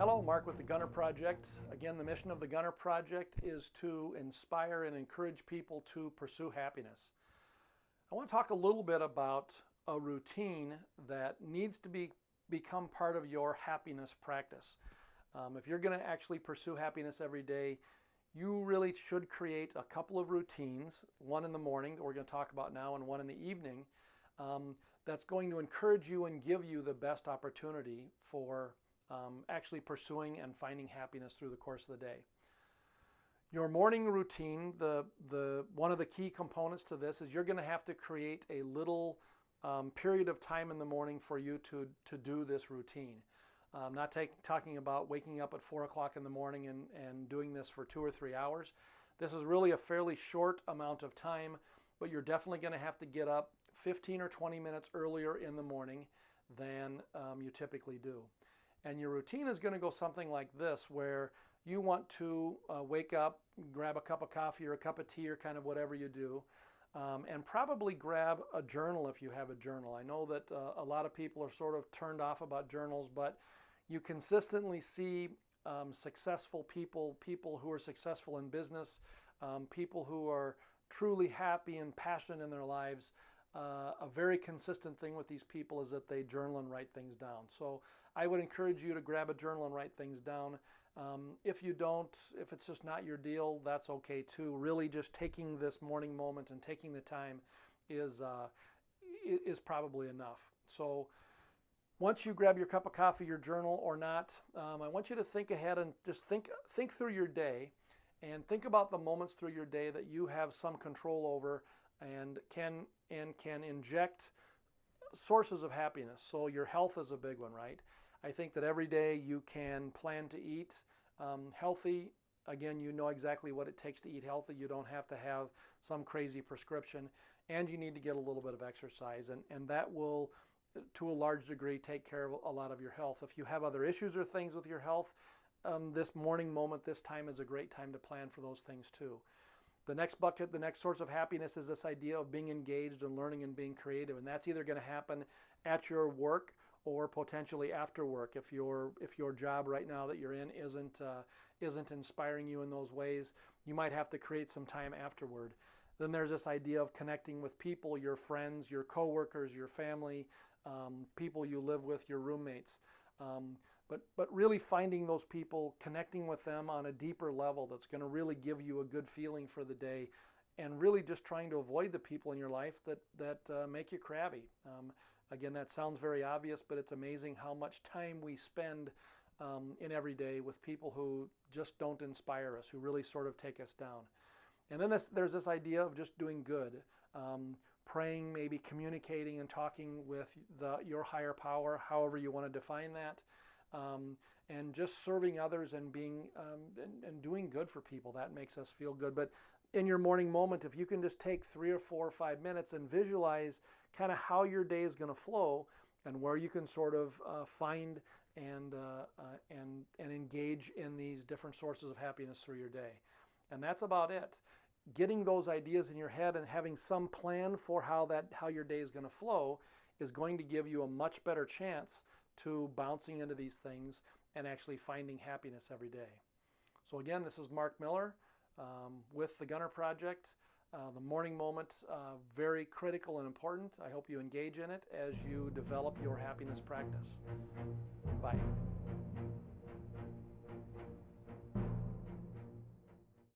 Hello, Mark with the Gunner Project. Again, the mission of the Gunner Project is to inspire and encourage people to pursue happiness. I want to talk a little bit about a routine that needs to become part of your happiness practice. If you're going to actually pursue happiness every day, you really should create a couple of routines, one in the morning that we're going to talk about now and one in the evening, that's going to encourage you and give you the best opportunity for actually pursuing and finding happiness through the course of the day. Your morning routine, one of the key components to this is you're going to have to create a little period of time in the morning for you to do this routine. Not talking about waking up at 4 o'clock in the morning and doing this for 2 or 3 hours. This is really a fairly short amount of time, but you're definitely going to have to get up 15 or 20 minutes earlier in the morning than you typically do. And your routine is going to go something like this, where you want to wake up, grab a cup of coffee or a cup of tea or kind of whatever you do, and probably grab a journal if you have a journal. I know that a lot of people are sort of turned off about journals, but you consistently see successful people who are successful in business, people who are truly happy and passionate in their lives. A very consistent thing with these people is that they journal and write things down. So I would encourage you to grab a journal and write things down. If you don't, if it's just not your deal, that's okay too. Really just taking this morning moment and taking the time is probably enough. So once you grab your cup of coffee, your journal or not, I want you to think ahead and just think through your day and think about the moments through your day that you have some control over and can inject sources of happiness. So your health is a big one, right? I think that every day you can plan to eat healthy. Again, you know exactly what it takes to eat healthy. You don't have to have some crazy prescription, and you need to get a little bit of exercise, and that will, to a large degree, take care of a lot of your health. If you have other issues or things with your health, this morning moment, this time is a great time to plan for those things too. The next bucket, the next source of happiness is this idea of being engaged and learning and being creative. And that's either going to happen at your work or potentially after work. If your job right now that you're in isn't inspiring you in those ways, you might have to create some time afterward. Then there's this idea of connecting with people, your friends, your coworkers, your family, people you live with, your roommates. But really finding those people, connecting with them on a deeper level that's going to really give you a good feeling for the day, and really just trying to avoid the people in your life that make you crabby. Again, that sounds very obvious, but it's amazing how much time we spend in every day with people who just don't inspire us, who really sort of take us down. And then there's this idea of just doing good, praying, maybe communicating and talking with your higher power, however you want to define that. And just serving others and being and doing good for people. That makes us feel good. But in your morning moment, if you can just take 3 or 4 or 5 minutes and visualize kind of how your day is going to flow and where you can sort of find and engage in these different sources of happiness through your day. And that's about it. Getting those ideas in your head and having some plan for how your day is going to flow is going to give you a much better chance to bouncing into these things and actually finding happiness every day. So again, this is Mark Miller with the Gunner Project. The morning moment, very critical and important. I hope you engage in it as you develop your happiness practice. Bye.